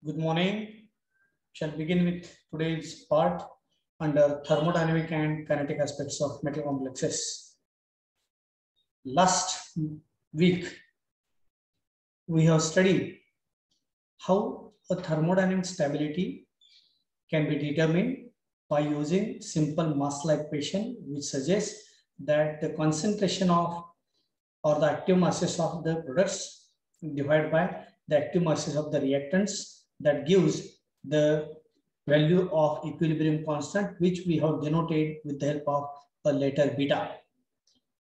Good morning. Shall begin with today's part under thermodynamic and kinetic aspects of metal complexes. Last week, we have studied how a thermodynamic stability can be determined by using simple mass-like equation, which suggests that the concentration of or the active masses of the products divided by the active masses of the reactants, that gives the value of equilibrium constant, which we have denoted with the help of a letter beta.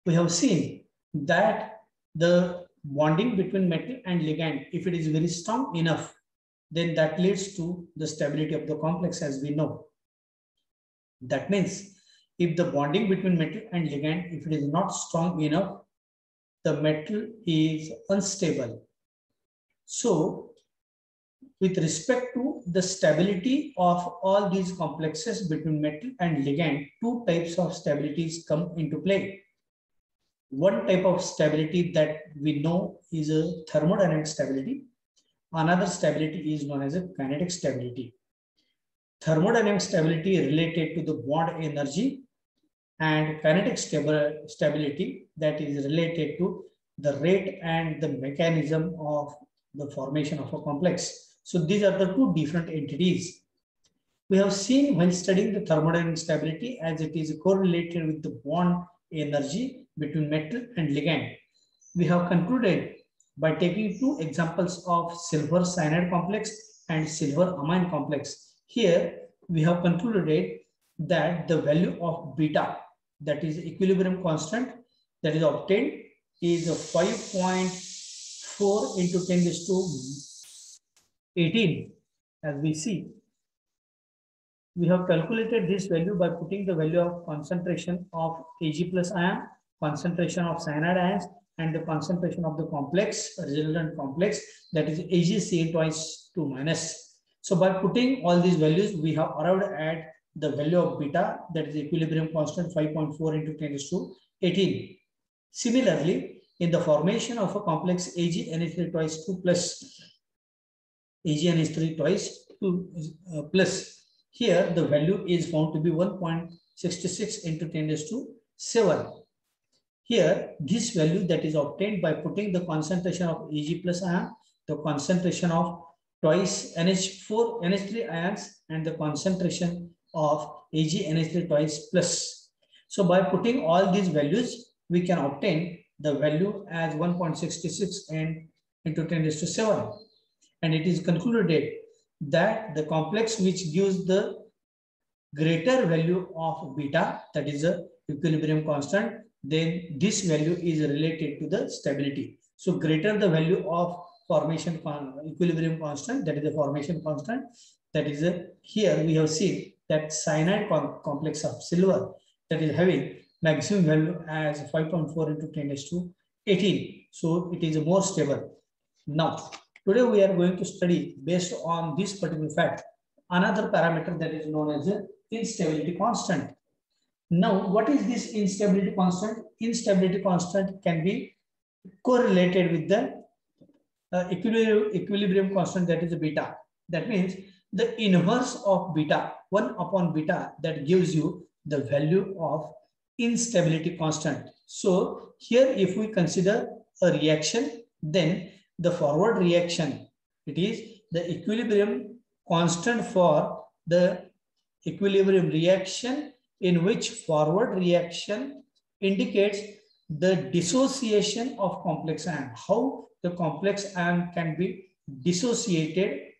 We have seen that the bonding between metal and ligand, if it is very strong enough, then that leads to the stability of the complex, as we know. That means if the bonding between metal and ligand, if it is not strong enough, the metal is unstable. So with respect to the stability of all these complexes between metal and ligand, two types of stabilities come into play. One type of stability that we know is a thermodynamic stability. Another stability is known as a kinetic stability. Thermodynamic stability is related to the bond energy, and kinetic stability that is related to the rate and the mechanism of the formation of a complex. So these are the two different entities. We have seen when studying the thermodynamic stability, as it is correlated with the bond energy between metal and ligand. We have concluded by taking two examples of silver cyanide complex and silver amine complex. Here we have concluded that the value of beta, that is equilibrium constant, that is obtained is 5.4 into 10 raised to 18. As we see, we have calculated this value by putting the value of concentration of Ag plus ion, concentration of cyanide ions, and the concentration of the complex, resultant complex, that is AgCl twice 2 minus. So by putting all these values, we have arrived at the value of beta, that is equilibrium constant 5.4 into 10 raised to 18. Similarly, in the formation of a complex AgNH3 twice 2 plus AgNH3 twice 2 plus, here the value is found to be 1.66 into 10 raised to 7. Here, this value that is obtained by putting the concentration of Ag plus ion, the concentration of twice NH3 ions, and the concentration of AgNH3 twice plus. So by putting all these values, we can obtain the value as 1.66 and into 10 raised to 7. And it is concluded that the complex which gives the greater value of beta, that is a equilibrium constant, then this value is related to the stability. So greater the value of formation equilibrium constant, that is the formation constant, that is here we have seen that cyanide complex of silver, that is having maximum value as 5.4 into 10 raised to 18. So it is more stable. Now, today we are going to study, based on this particular fact, another parameter that is known as the instability constant. Now, what is this instability constant? Instability constant can be correlated with the equilibrium constant, that is beta. That means the inverse of beta, 1 upon beta, that gives you the value of instability constant. So here if we consider a reaction, then the forward reaction, it is the equilibrium constant for the equilibrium reaction, in which forward reaction indicates the dissociation of complex ion. How the complex ion can be dissociated,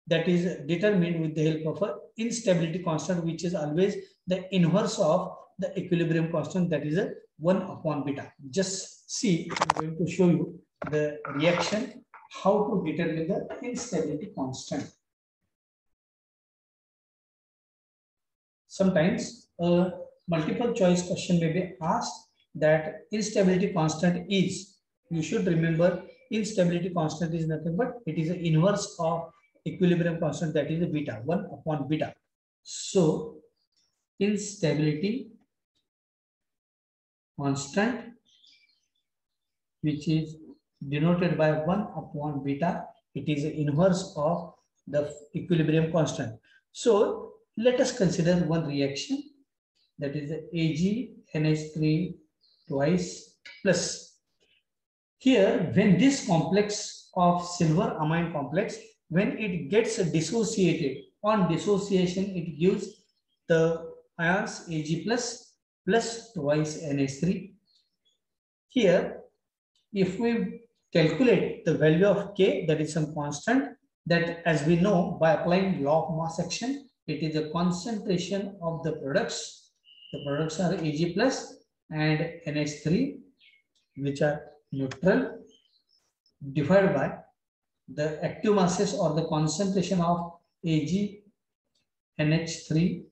that is determined with the help of an instability constant, which is always the inverse of the equilibrium constant, that is a 1 upon beta. Just see, I'm going to show you the reaction, how to determine the instability constant. Sometimes a multiple choice question may be asked that instability constant is, you should remember instability constant is nothing but it is the inverse of equilibrium constant, that is the beta, 1 upon beta. So instability constant, which is denoted by 1 upon beta, it is the inverse of the equilibrium constant. So let us consider one reaction, that is the AgNH3 twice plus. Here, when this complex of silver amine complex, when it gets dissociated, on dissociation, it gives the ions Ag plus twice NH3. Here, if we calculate the value of K, that is some constant, that as we know by applying law of mass action, it is the concentration of the products. The products are Ag plus and NH3, which are neutral, divided by the active masses or the concentration of Ag NH3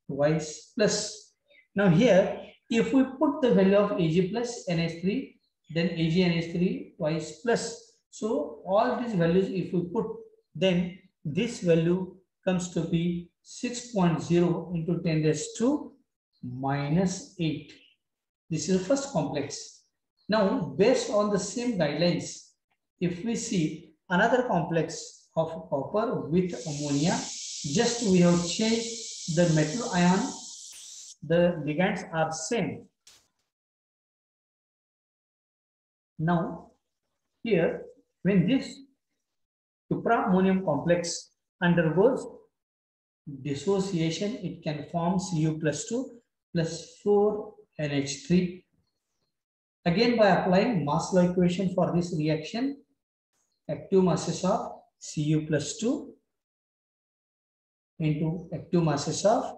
twice plus. Now here, if we put the value of Ag plus NH3, then Ag NH3 twice plus. So all these values, if we put, then this value comes to be 6.0 into 10 raised to minus 8. This is the first complex. Now, based on the same guidelines, if we see another complex of copper with ammonia, just we have changed the metal ion, the ligands are same. Now, here, when this cupra-ammonium complex undergoes dissociation, it can form Cu plus 2 plus 4 NH3. Again, by applying mass law equation for this reaction, active masses of Cu plus 2 into active masses of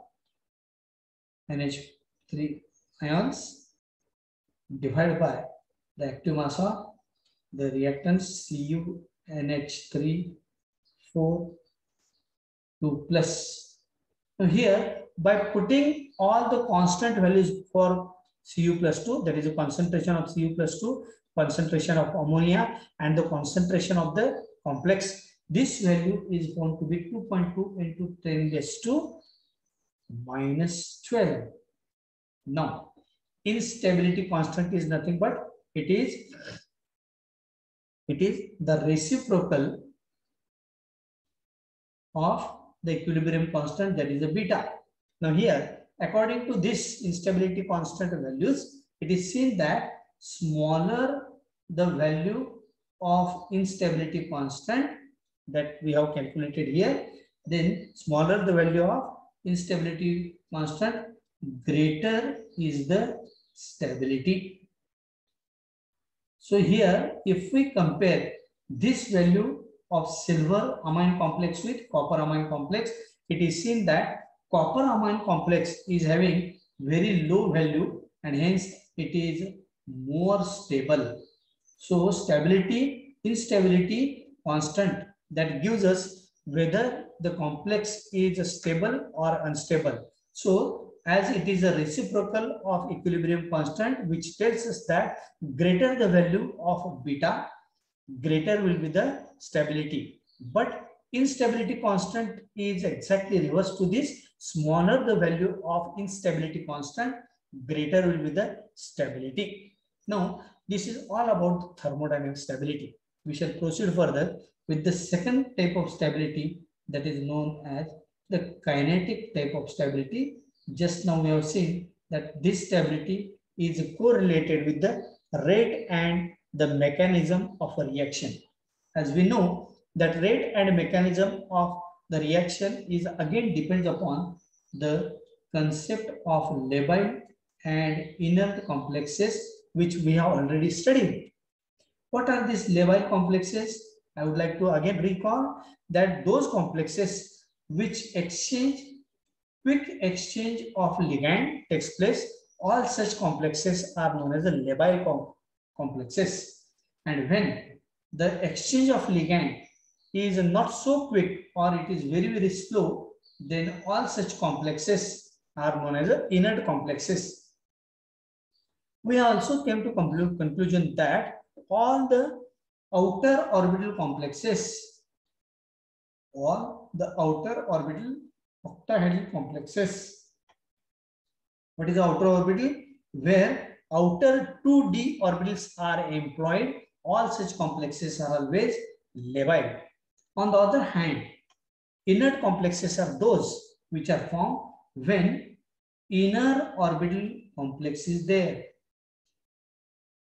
NH3 ions divided by the active mass of the reactants Cu NH3 4 2 plus. Now here, by putting all the constant values for Cu plus 2, that is the concentration of Cu plus 2, concentration of ammonia, and the concentration of the complex, this value is going to be 2.2 into 10 raised to minus 12. Now, instability constant is nothing but it is the reciprocal of the equilibrium constant, that is a beta. Now here, according to this instability constant values, it is seen that smaller the value of instability constant that we have calculated here, then smaller the value of instability constant, greater is the stability. So here, if we compare this value of silver amine complex with copper amine complex, it is seen that copper amine complex is having very low value and hence it is more stable. So stability, instability constant, that gives us whether the complex is stable or unstable. So as it is a reciprocal of equilibrium constant, which tells us that greater the value of beta, greater will be the stability. But instability constant is exactly reverse to this. Smaller the value of instability constant, greater will be the stability. Now, this is all about thermodynamic stability. We shall proceed further with the second type of stability, that is known as the kinetic type of stability. Just now we have seen that this stability is correlated with the rate and the mechanism of a reaction. As we know that rate and mechanism of the reaction is again depends upon the concept of labile and inert complexes, which we have already studied. What are these labile complexes? I would like to again recall that those complexes which quick exchange of ligand takes place, all such complexes are known as the labile complexes. And when the exchange of ligand is not so quick or it is very, very slow, then all such complexes are known as the inert complexes. We also came to conclusion that all the outer orbital complexes, all the outer orbital octahedral complexes. What is the outer orbital? Where outer 2d orbitals are employed, all such complexes are always labile. On the other hand, inert complexes are those which are formed when inner orbital complex is there.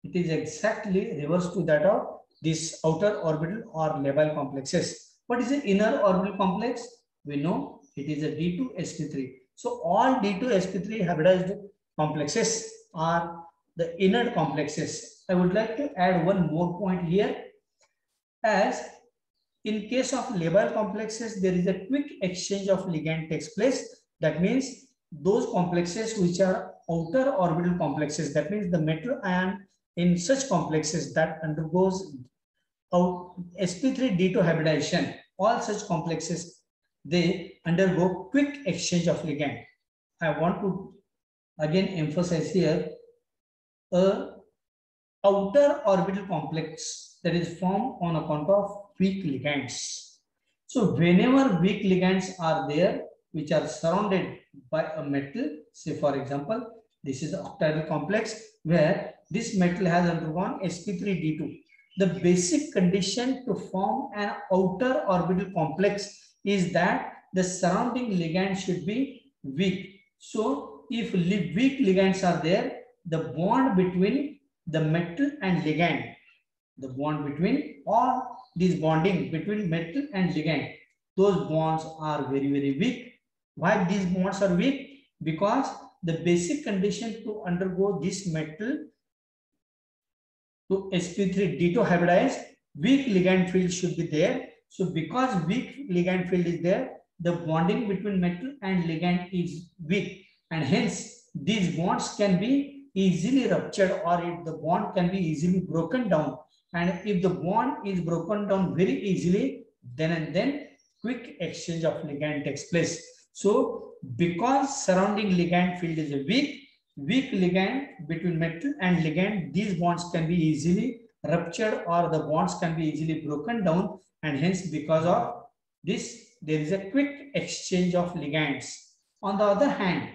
It is exactly reverse to that of this outer orbital or labile complexes. What is the inner orbital complex? We know it is a D2sp3. So all D2sp3 hybridized complexes are the inner complexes. I would like to add one more point here. As in case of labile complexes, there is a quick exchange of ligand takes place. That means those complexes which are outer orbital complexes, that means the metal ion in such complexes that undergoes sp3d2 hybridization, all such complexes, they undergo quick exchange of ligand. I want to again emphasize here a outer orbital complex that is formed on account of weak ligands. So whenever weak ligands are there, which are surrounded by a metal, say for example, this is an octahedral complex where this metal has undergone sp3d2. The basic condition to form an outer orbital complex is that the surrounding ligand should be weak. So if weak ligands are there, the bond between the metal and ligand, the bond between all these bonding between metal and ligand, those bonds are very, very weak. Why these bonds are weak? Because the basic condition to undergo this metal to sp3d2 hybridize, weak ligand field should be there. So because weak ligand field is there, the bonding between metal and ligand is weak, and hence these bonds can be easily ruptured, or if the bond can be easily broken down. And if the bond is broken down very easily, then quick exchange of ligand takes place. So because surrounding ligand field is a weak ligand between metal and ligand, these bonds can be easily ruptured or the bonds can be easily broken down, and hence because of this there is a quick exchange of ligands. On the other hand,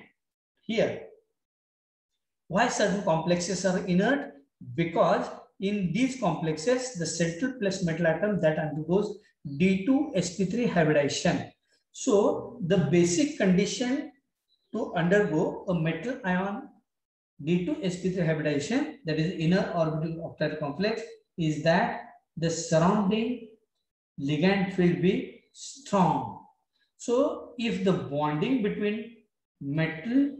here, why certain complexes are inert? Because in these complexes, the central plus metal atom that undergoes D2sp3 hybridization. So the basic condition to undergo a metal ion D2sp3 hybridization, that is inner orbital octahedral complex, is that the surrounding ligand field be strong. So if the bonding between metal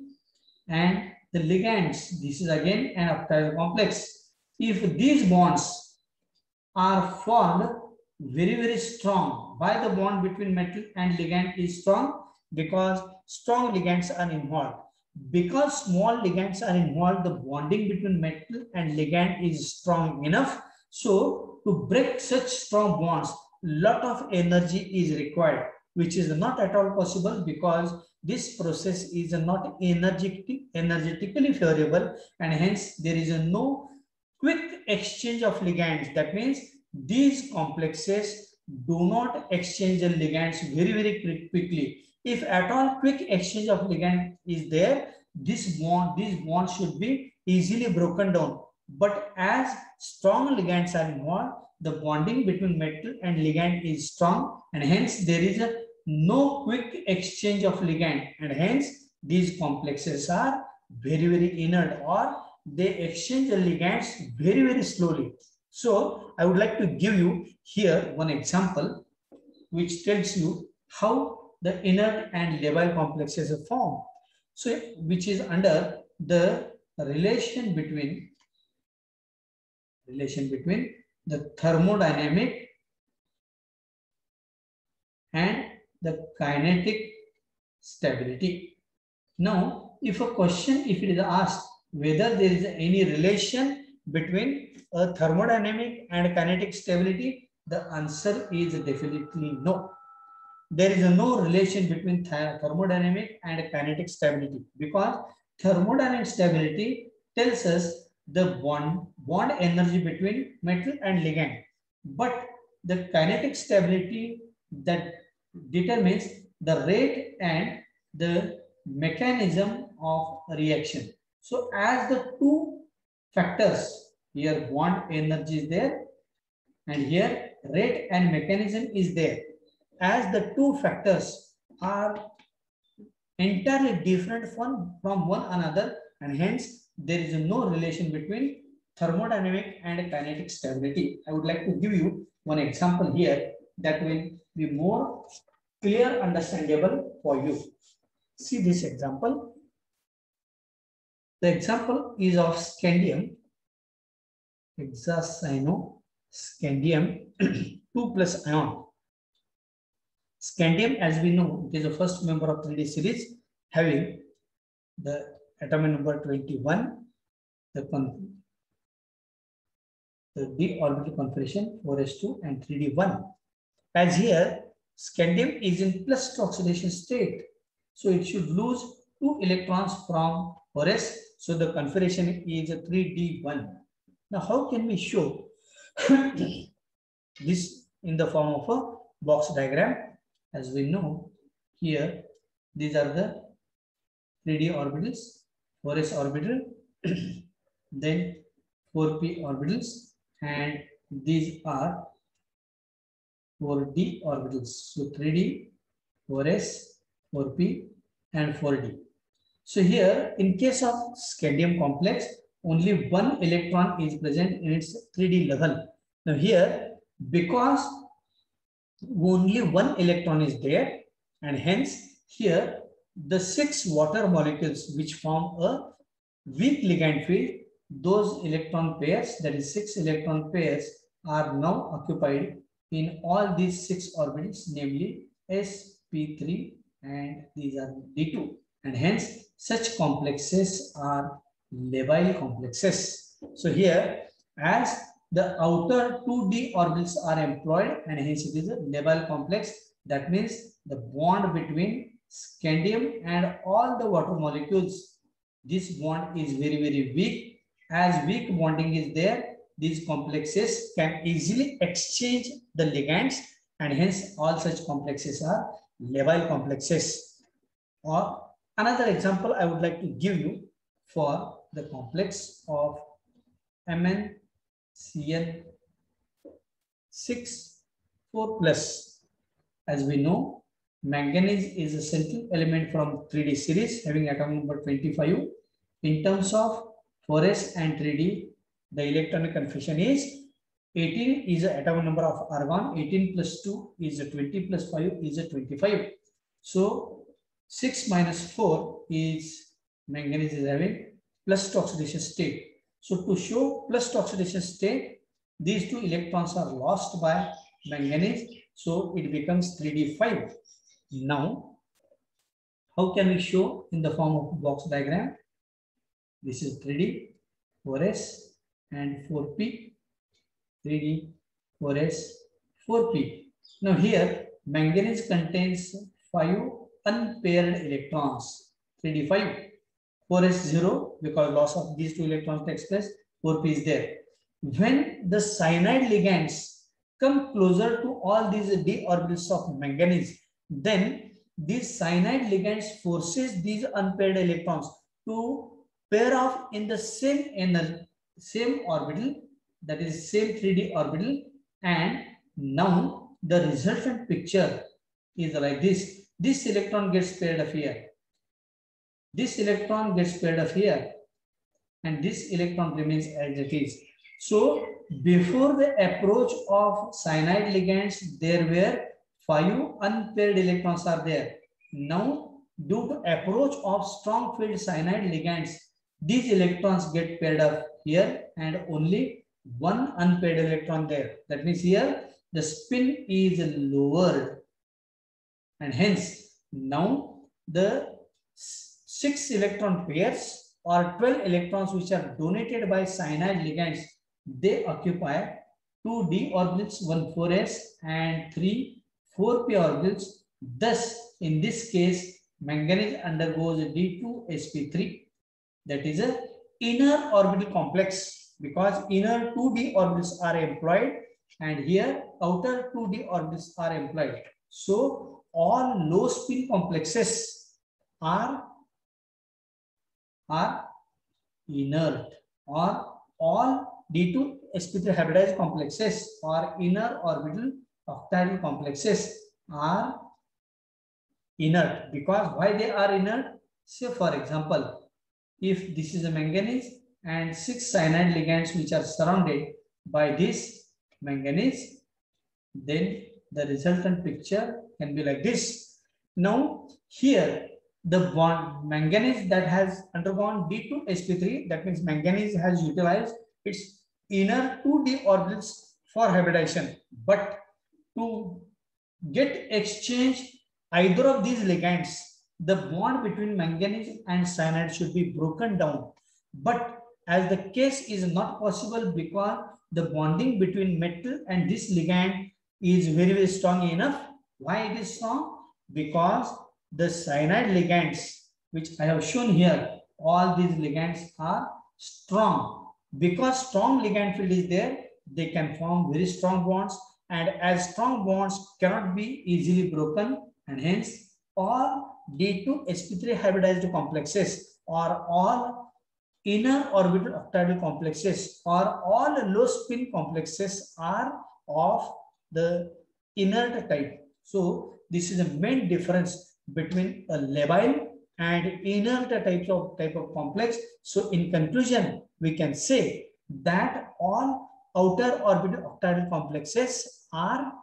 and the ligands, this is again an octahedral complex. If these bonds are formed very, very strong, why the bond between metal and ligand is strong? Because strong ligands are involved. Because small ligands are involved, the bonding between metal and ligand is strong enough. So to break such strong bonds, lot of energy is required, which is not at all possible because this process is not energetically favorable, and hence there is no quick exchange of ligands. That means these complexes do not exchange the ligands very, very quickly. If at all quick exchange of ligand is there, these bonds should be easily broken down. But as strong ligands are involved, the bonding between metal and ligand is strong, and hence there is no quick exchange of ligand, and hence these complexes are very, very inert, or they exchange the ligands very, very slowly. So I would like to give you here one example which tells you how the inert and labile complexes are formed. So which is under the relation between the thermodynamic and the kinetic stability. Now, if it is asked whether there is any relation between a thermodynamic and kinetic stability, the answer is definitely no. There is no relation between thermodynamic and kinetic stability, because thermodynamic stability tells us the bond energy between metal and ligand, but the kinetic stability that determines the rate and the mechanism of reaction. So as the two factors, here bond energy is there and here rate and mechanism is there. As the two factors are entirely different from one another, and hence there is no relation between thermodynamic and kinetic stability. I would like to give you one example here that will be more clear, understandable for you. See this example. The example is of scandium, hexacyano-scandium 2+ ion. Scandium, as we know, it is the first member of 3D series having the atomic number 21, the d orbital configuration 4s2 and 3d1. As here, scandium is in plus oxidation state, so it should lose 2 electrons from 4s, so the configuration is a 3d1. Now, how can we show this in the form of a box diagram? As we know, here these are the 3d orbitals, 4s orbital, then 4p orbitals, and these are 4d orbitals. So 3d, 4s, 4p, and 4d. So here, in case of scandium complex, only one electron is present in its 3d level. Now here, because only one electron is there, and hence here the 6 water molecules which form a weak ligand field, those electron pairs, that is 6 electron pairs, are now occupied in all these 6 orbitals, namely sp3, and these are d2, and hence such complexes are labile complexes. So here, as the outer 2d orbitals are employed, and hence it is a labile complex. That means the bond between scandium and all the water molecules, this bond is very, very weak. As weak bonding is there, these complexes can easily exchange the ligands, and hence all such complexes are labile complexes. Or another example I would like to give you for the complex of MnCl6 4+. As we know, manganese is a central element from 3D series having atom number 25. In terms of 4s and 3d, the electronic configuration is 18 is the atomic number of argon, 18 plus 2 is a 20 plus 5 is a 25. So 6 minus 4 is manganese is having plus oxidation state. So to show plus oxidation state, these 2 electrons are lost by manganese, so it becomes 3d5. Now, how can we show in the form of box diagram? This is 3d, 4s, and 4p. 3d, 4s, 4p. Now here, manganese contains 5 unpaired electrons. 3d5. 4s 0 because loss of these 2 electrons takes place. 4p is there. When the cyanide ligands come closer to all these d orbitals of manganese, then these cyanide ligands forces these unpaired electrons to pair off in the same orbital, that is same 3d orbital, and now the resultant picture is like this. This electron gets paired up here. This electron gets paired up here, and this electron remains as it is. So before the approach of cyanide ligands, there were 5 unpaired electrons are there. Now, due to approach of strong field cyanide ligands, these electrons get paired up here, and only 1 unpaired electron there. That means here the spin is lowered, and hence now the 6 electron pairs or 12 electrons which are donated by cyanide ligands, they occupy 2 d orbitals, 1 4s and 3 4p orbitals. Thus, in this case, manganese undergoes D2sp3. That is a inner orbital complex, because inner 2d orbitals are employed and here outer 2d orbitals are employed. So all low spin complexes are inert, or all D2 sp3 hybridized complexes or inner orbital octahedral complexes are inert. Because why they are inert? Say for example, if this is a manganese and 6 cyanide ligands which are surrounded by this manganese, then the resultant picture can be like this. Now here the bond manganese that has undergone D2sp3, that means manganese has utilized its inner 2d orbitals for hybridization, but to get exchange either of these ligands, the bond between manganese and cyanide should be broken down. But as the case is not possible because the bonding between metal and this ligand is very, very strong enough. Why it is strong? Because the cyanide ligands, which I have shown here, all these ligands are strong. Because strong ligand field is there, they can form very strong bonds, and as strong bonds cannot be easily broken, and hence all D2sp3 hybridized complexes or all inner orbital octahedral complexes or all low spin complexes are of the inert type. So this is a main difference between a labile and inert type of complex. So in conclusion, we can say that all outer orbital octahedral complexes are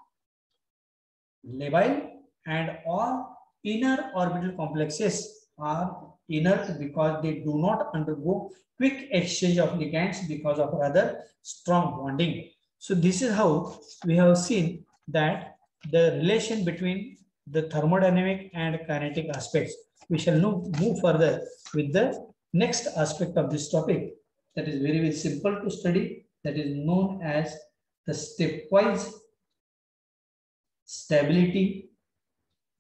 labile and all inner orbital complexes are inert because they do not undergo quick exchange of ligands because of rather strong bonding. So this is how we have seen that the relation between the thermodynamic and kinetic aspects. We shall now move further with the next aspect of this topic that is very, very simple to study, that is known as the stepwise stability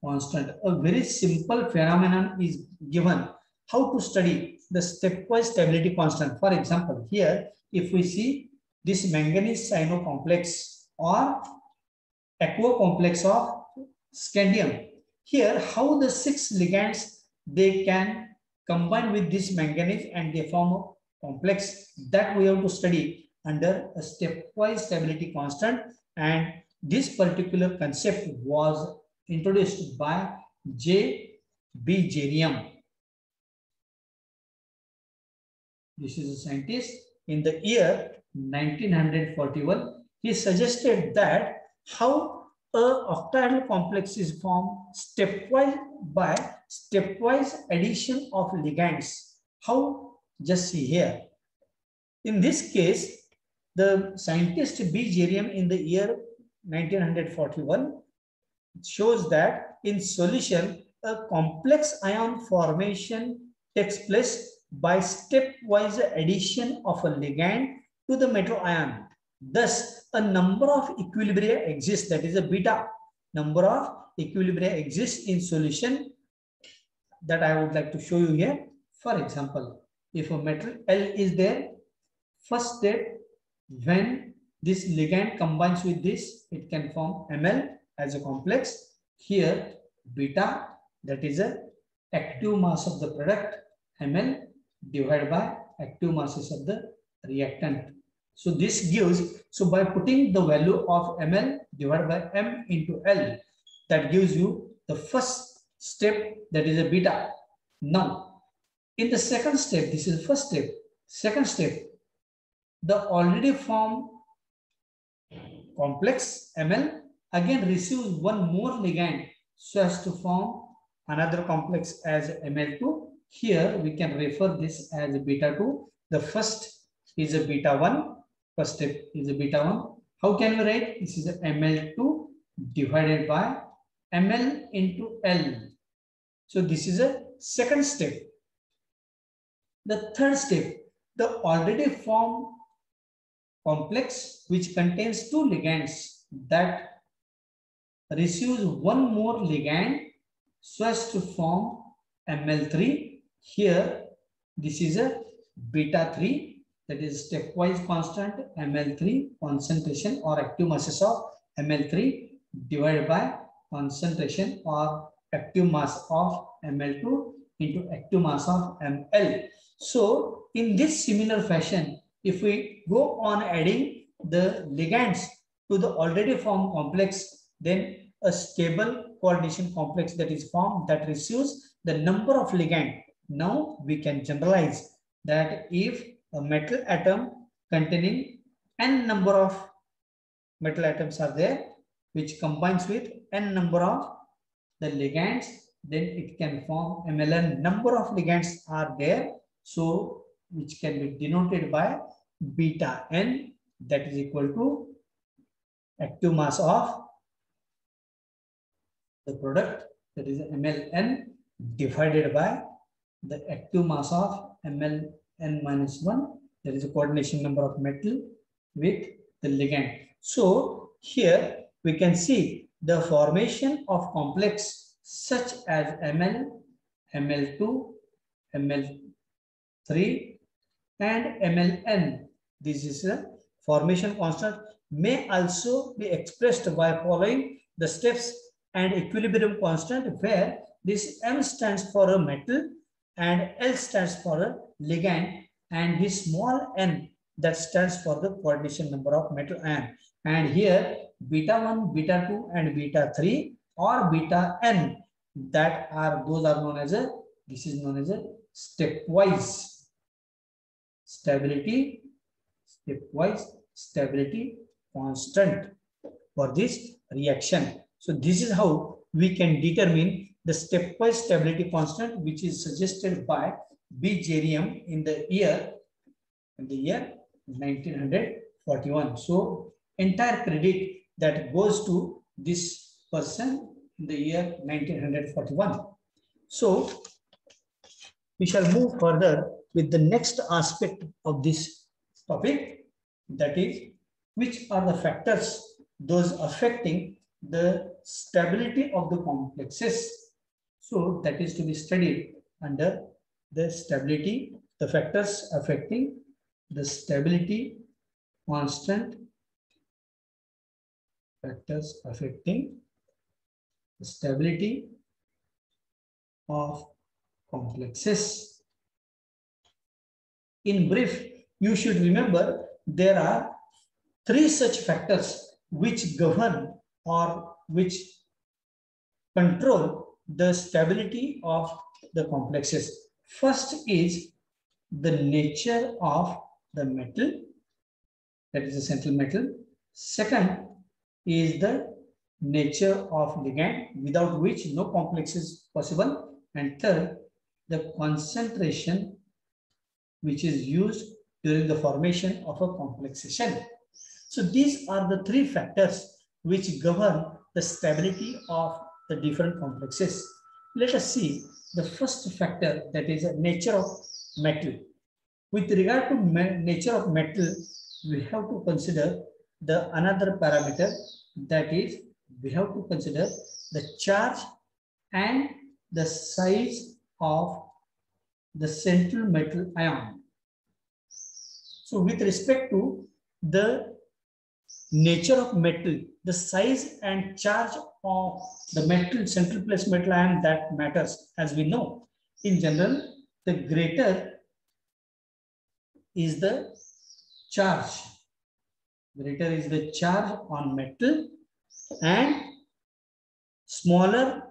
constant. A very simple phenomenon is given how to study the stepwise stability constant. For example, here if we see this manganese cyano complex or aqua complex of scandium, here how the 6 ligands they can combine with this manganese and they form a complex, that we have to study under a stepwise stability constant, and this particular concept was introduced by J.B. Jeriam. This is a scientist in the year 1941. He suggested that how a octahedral complex is formed stepwise by stepwise addition of ligands. How? Just see here. In this case, the scientist B. Jeriam in the year 1941 shows that in solution, a complex ion formation takes place by stepwise addition of a ligand to the metal ion. Thus, a number of equilibria exists, that is a beta. Number of equilibria exists in solution that I would like to show you here. For example, if a metal L is there, first step, when this ligand combines with this, it can form Ml as a complex. Here, beta, that is a active mass of the product, Ml divided by active masses of the reactant. So this gives, so by putting the value of Ml divided by M into L, that gives you the first step, that is a beta. Now, in the second step, this is the first step. Second step, the already formed complex Ml again receives one more ligand so as to form another complex as Ml2. Here we can refer this as beta 2. The first is a beta 1. First step is a beta 1. How can we write? This is a Ml2 divided by Ml into L. So this is a second step. The third step, the already formed complex which contains 2 ligands that receives one more ligand so as to form Ml3. Here, this is a beta 3, that is stepwise constant Ml3 concentration or active masses of Ml3 divided by concentration or active mass of Ml2 into active mass of Ml. So, in this similar fashion, if we go on adding the ligands to the already formed complex, then a stable coordination complex that is formed that receives the number of ligand. Now we can generalize that if a metal atom containing n number of metal atoms are there, which combines with n number of the ligands, then it can form MLN. Number of ligands are there, so which can be denoted by beta n, that is equal to active mass of the product, that is MLN divided by the active mass of MLN minus 1, that is a coordination number of metal with the ligand. So here we can see the formation of complex such as Ml, Ml2, Ml3 and Mln. This is a formation constant, may also be expressed by following the steps and equilibrium constant, where this M stands for a metal and L stands for a ligand, and this small n that stands for the coordination number of metal ion. And here beta 1, beta 2 and beta 3 or beta n, that are those are known as a, this is known as a stepwise stability constant for this reaction. So this is how we can determine the stepwise stability constant, which is suggested by B. Jeriam in the year 1941. So entire credit that goes to this person in the year 1941. So we shall move further with the next aspect of this topic, that is, which are the factors those affecting the stability of the complexes. So that is to be studied under the stability, the factors affecting the stability constant, factors affecting the stability of complexes. In brief, you should remember there are three such factors which govern or which control the stability of the complexes. First is the nature of the metal, that is the central metal. Second is the nature of ligand, without which no complex is possible. And third, the concentration which is used during the formation of a complexation. So these are the three factors which govern the stability of the different complexes. Let us see the first factor, that is nature of metal. With regard to nature of metal, we have to consider the another parameter, that is we have to consider the charge and the size of the central metal ion. So with respect to the nature of metal, the size and charge of the metal, central place metal ion, that matters. As we know, in general, the greater is the charge. Greater is the charge on metal and smaller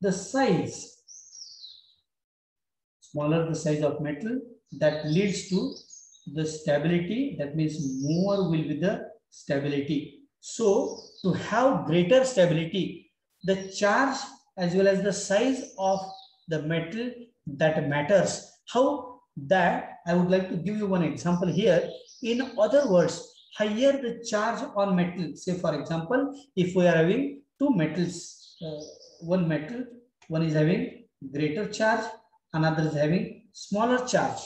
the size. Smaller the size of metal, that leads to the stability, that means more will be the stability. So to have greater stability, the charge as well as the size of the metal, that matters. How that? I would like to give you one example here. In other words, higher the charge on metal, say for example, if we are having two metals, one metal, one is having greater charge, another is having smaller charge.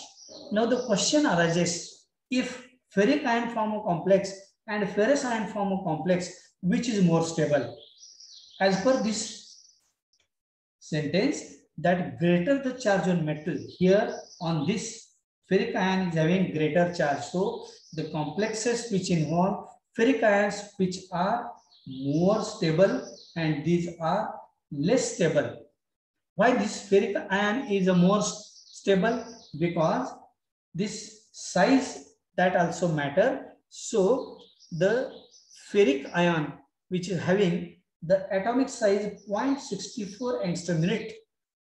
Now the question arises, if ferric ion form a complex and ferrous ion form a complex, which is more stable? As per this sentence, that greater the charge on metal, here on this ferric ion is having greater charge. So the complexes which involve ferric ions which are more stable and these are less stable. Why this ferric ion is a more stable? because this size that also matter. So the ferric ion, which is having the atomic size 0.64 angstrom unit,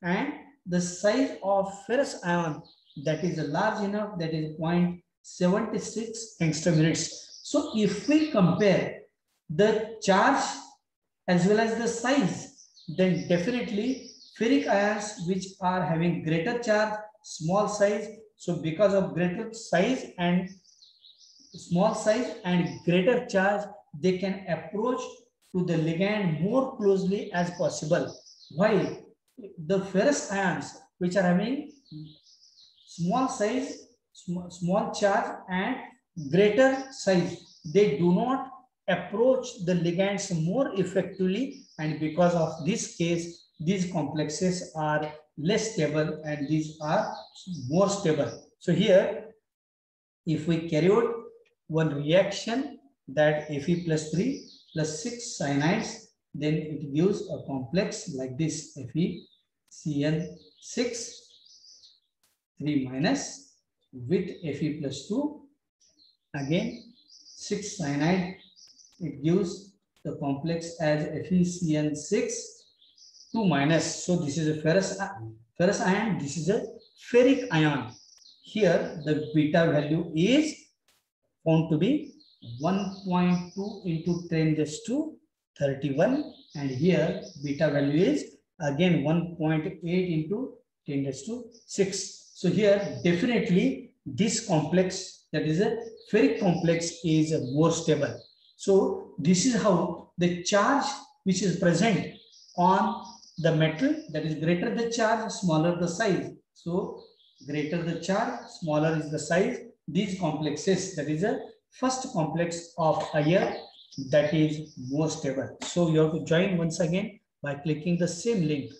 and the size of ferrous ion that is large enough, that is 0.76 angstrom units. So if we compare the charge as well as the size, then definitely ferric ions which are having greater charge, small size. So because of greater size and small size and greater charge, they can approach to the ligand more closely as possible. While the ferrous ions which are having small size, small charge and greater size, they do not approach the ligands more effectively, and because of this case, these complexes are less stable and these are more stable. So here, if we carry out one reaction, that Fe plus 3 plus 6 cyanides, then it gives a complex like this, FeCN6 3 minus with Fe plus 2, again 6 cyanide, it gives the complex as FeCN6 2 minus. So this is a ferrous ion, this is a ferric ion. Here the beta value is found to be 1.2 into 10 raised to 31, and here beta value is again 1.8 into 10 raised to 6. So here definitely this complex, that is a ferric complex, is more stable. So this is how the charge which is present on the metal, that is greater the charge, smaller the size. So greater the charge, smaller is the size. These complexes, that is a first complex of iron, that is more stable. So you have to join once again by clicking the same link.